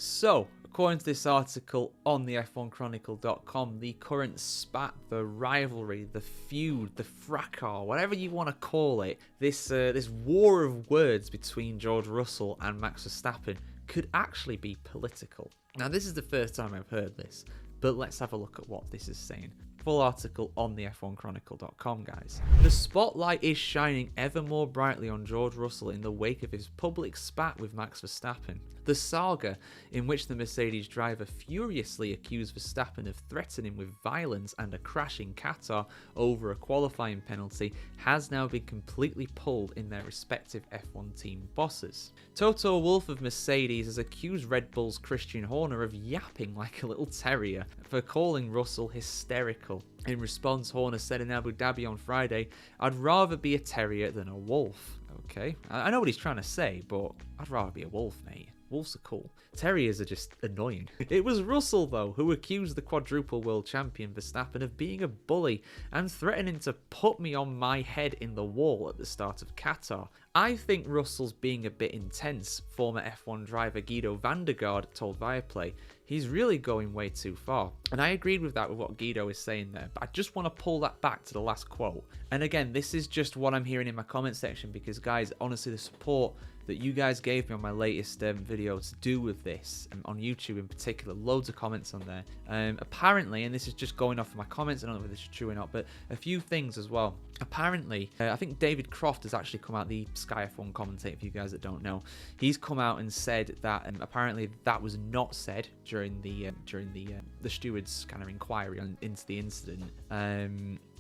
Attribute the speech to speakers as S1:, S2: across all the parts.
S1: So, according to this article on the F1Chronicle.com, the current spat, the rivalry, the feud, the fracas, whatever you want to call it, this war of words between George Russell and Max Verstappen could actually be political. Now, this is the first time I've heard this, but let's have a look at what this is saying. Full article on the F1Chronicle.com, guys. The spotlight is shining ever more brightly on George Russell in the wake of his public spat with Max Verstappen. The saga, in which the Mercedes driver furiously accused Verstappen of threatening with violence and a crash in Qatar over a qualifying penalty, has now been completely pulled in their respective F1 team bosses. Toto Wolff of Mercedes has accused Red Bull's Christian Horner of yapping like a little terrier for calling Russell hysterical. In response, Horner said in Abu Dhabi on Friday, "I'd rather be a terrier than a wolf." Okay, I know what he's trying to say, but I'd rather be a wolf, mate. Wolves are cool. Terriers are just annoying. It was Russell, though, who accused the quadruple world champion Verstappen of being a bully and threatening to put me on my head in the wall at the start of Qatar. I think Russell's being a bit intense, former F1 driver Guido van der Garde told Viaplay. He's really going way too far. And I agreed with that, with what Guido is saying there, but I just want to pull that back to the last quote. And again, this is just what I'm hearing in my comment section, because guys, honestly, the support that you guys gave me on my latest video to do with this, on YouTube in particular, loads of comments on there. Apparently, and this is just going off of my comments, I don't know if this is true or not, but a few things as well. Apparently, I think David Croft has actually come out, the Sky F1 commentator, for you guys that don't know. He's come out and said that apparently that was not said during the stewards' kind of inquiry into the incident.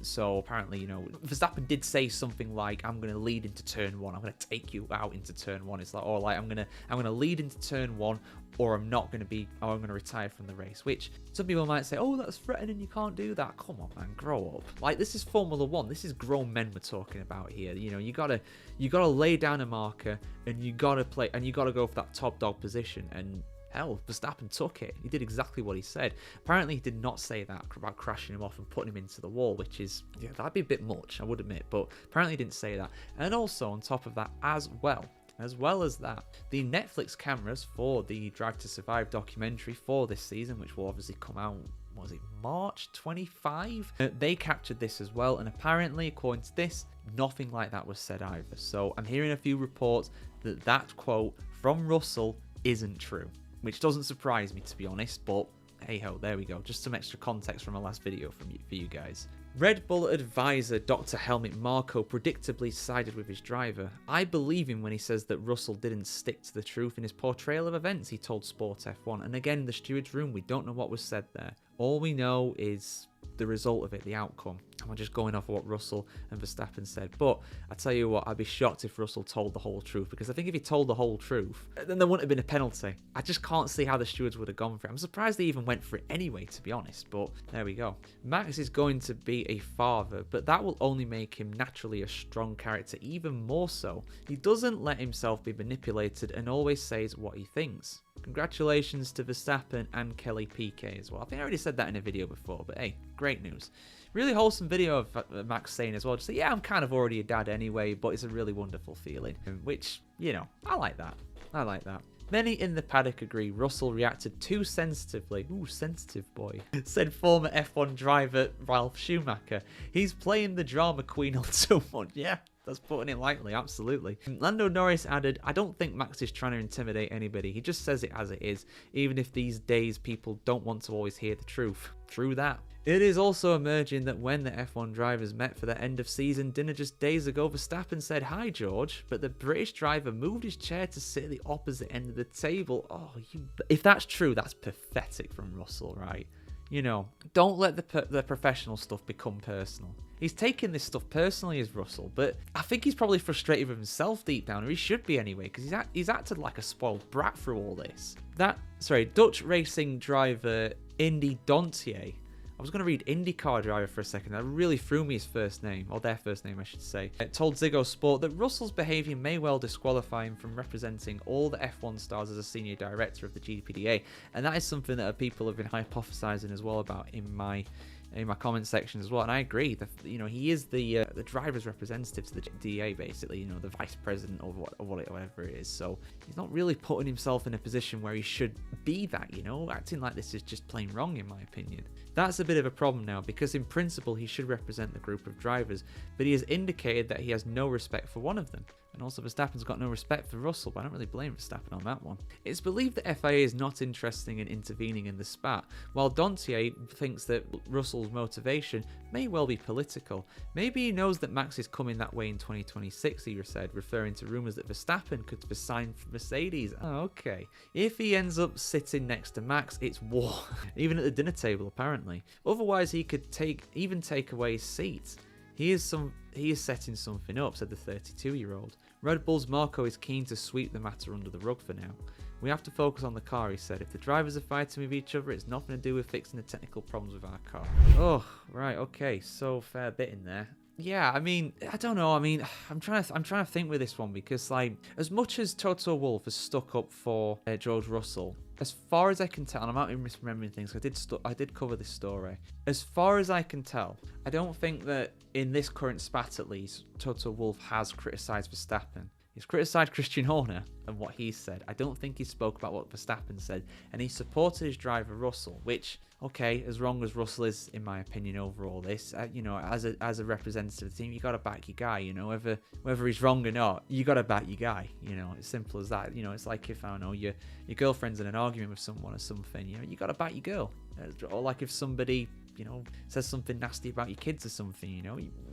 S1: So apparently, you know, Verstappen did say something like, "I'm going to lead into turn one. I'm going to take you out into turn one." It's like, or like, I'm going to lead into turn one, or I'm not going to be, or I'm going to retire from the race. Which some people might say, "Oh, that's threatening. You can't do that." Come on, man, grow up. Like, this is Formula One. This is grown men we're talking about here. You know, you gotta lay down a marker, and you gotta play, and you gotta go for that top dog position. And hell, Verstappen took it. He did exactly what he said. Apparently, he did not say that about crashing him off and putting him into the wall, which is, yeah, that'd be a bit much, I would admit. But apparently, he didn't say that. And also, on top of that, as well as that, the Netflix cameras for the Drive to Survive documentary for this season, which will obviously come out, was it March 25? They captured this as well, and apparently, according to this, nothing like that was said either. So I'm hearing a few reports that that quote from Russell isn't true, which doesn't surprise me, to be honest, but hey ho, there we go. Just some extra context from my last video for you guys. Red Bull advisor Dr. Helmut Marko predictably sided with his driver. "I believe him when he says that Russell didn't stick to the truth in his portrayal of events," he told Sport F1. And again, the steward's room, we don't know what was said there. All we know is the result of it, the outcome. And we're just going off of what Russell and Verstappen said. But I tell you what, I'd be shocked if Russell told the whole truth, because I think if he told the whole truth, then there wouldn't have been a penalty. I just can't see how the stewards would have gone for it. I'm surprised they even went for it anyway, to be honest, but there we go. Max is going to be a father, but that will only make him naturally a strong character, even more so. He doesn't let himself be manipulated and always says what he thinks. Congratulations to Verstappen and Kelly Piquet as well. I think I already said that in a video before, but hey, great news. Really wholesome video of Max saying as well, just say, yeah, I'm kind of already a dad anyway, but it's a really wonderful feeling, which, you know, I like that. I like that. Many in the paddock agree Russell reacted too sensitively. Ooh, sensitive boy. Said former F1 driver Ralf Schumacher. He's playing the drama queen on too much. Yeah, that's putting it lightly, absolutely. Lando Norris added, "I don't think Max is trying to intimidate anybody. He just says it as it is, even if these days people don't want to always hear the truth." True that. It is also emerging that when the F1 drivers met for their end of season dinner just days ago, Verstappen said, "Hi George," but the British driver moved his chair to sit at the opposite end of the table. Oh, if that's true, that's pathetic from Russell, right? You know, don't let the professional stuff become personal. He's taking this stuff personally as Russell, but I think he's probably frustrated with himself deep down, or he should be anyway, because he's acted like a spoiled brat through all this. Dutch racing driver Indy Dontier. I was going to read IndyCar driver for a second. That really threw me his first name, or their first name, I should say. It told Ziggo Sport that Russell's behaviour may well disqualify him from representing all the F1 stars as a senior director of the GPDA, and that is something that people have been hypothesising as well about in my in my comment section as well, and I agree. He is the driver's representative to the DA, basically. The vice president or whatever it is. So he's not really putting himself in a position where he should be that. Acting like this is just plain wrong, in my opinion. That's a bit of a problem now, because in principle he should represent the group of drivers, but he has indicated that he has no respect for one of them. And also Verstappen's got no respect for Russell, but I don't really blame Verstappen on that one. It's believed that FIA is not interested in intervening in the spat, while Dontier thinks that Russell's motivation may well be political. Maybe he knows that Max is coming that way in 2026, he said, referring to rumours that Verstappen could be signed for Mercedes. Oh, okay. If he ends up sitting next to Max, it's war. Even at the dinner table, apparently. Otherwise, he could even take away his seat. He is setting something up, said the 32-year-old. Red Bull's Marco is keen to sweep the matter under the rug for now. We have to focus on the car, he said. If the drivers are fighting with each other, it's nothing to do with fixing the technical problems with our car. Oh, right, okay, so fair bit in there. Yeah, I mean, I don't know. I mean, I'm trying to think with this one, because like, as much as Toto Wolff has stuck up for George Russell, as far as I can tell, and I might be misremembering things, I did cover this story. As far as I can tell, I don't think that in this current spat, at least, Toto Wolff has criticised Verstappen. He's criticised Christian Horner and what he said. I don't think he spoke about what Verstappen said, and he supported his driver Russell, which, okay, as wrong as Russell is, in my opinion, over all this, as a representative of the team, you got to back your guy. Whether he's wrong or not, you got to back your guy. It's simple as that. It's like if, I don't know, your girlfriend's in an argument with someone or something, you got to back your girl. Or like if somebody, says something nasty about your kids or something,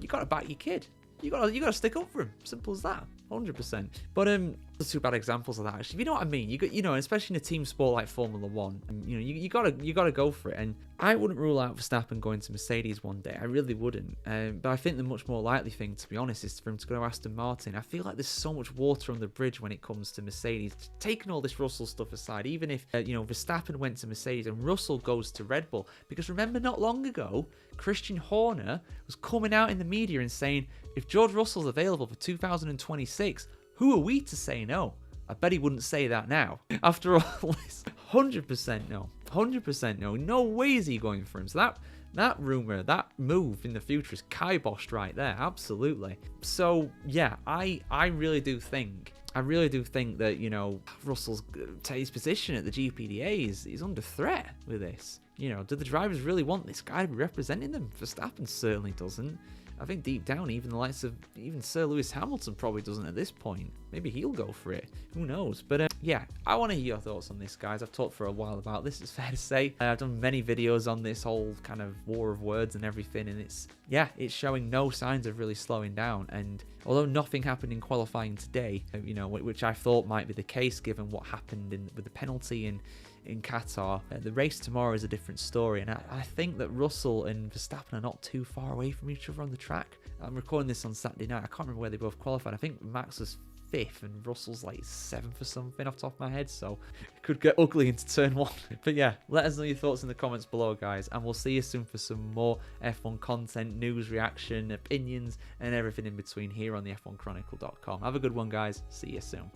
S1: you got to back your kid. You gotta stick up for him. Simple as that. 100%. But there's two bad examples of that, actually. You know what I mean? Especially in a team sport like Formula One, you gotta go for it. And I wouldn't rule out Verstappen going to Mercedes one day. I really wouldn't. But I think the much more likely thing, to be honest, is for him to go to Aston Martin. I feel like there's so much water on the bridge when it comes to Mercedes. Taking all this Russell stuff aside, even if Verstappen went to Mercedes and Russell goes to Red Bull, because remember, not long ago, Christian Horner was coming out in the media and saying, if George Russell's available for 2026, who are we to say no? I bet he wouldn't say that now. After all this, 100% no. 100% no. No way is he going for him. So that rumour, that move in the future is kiboshed right there. Absolutely. So, yeah, I really do think that, Russell's his position at the GPDA is under threat with this. Do the drivers really want this guy to be representing them? Verstappen certainly doesn't. I think deep down, even the likes of Sir Lewis Hamilton probably doesn't at this point. Maybe he'll go for it. Who knows? But yeah, I want to hear your thoughts on this, guys. I've talked for a while about this, it's fair to say. I've done many videos on this whole kind of war of words and everything, and it's showing no signs of really slowing down. And although nothing happened in qualifying today, which I thought might be the case given what happened with the penalty in Qatar, the race tomorrow is a different story, and I think that Russell and Verstappen are not too far away from each other on the track. I'm recording this on Saturday night. I can't remember where they both qualified. I think Max was 5th and Russell's like 7th or something off the top of my head, so it could get ugly into turn 1. But yeah, let us know your thoughts in the comments below, guys, and we'll see you soon for some more F1 content, news, reaction, opinions, and everything in between here on the F1Chronicle.com. Have a good one, guys. See you soon.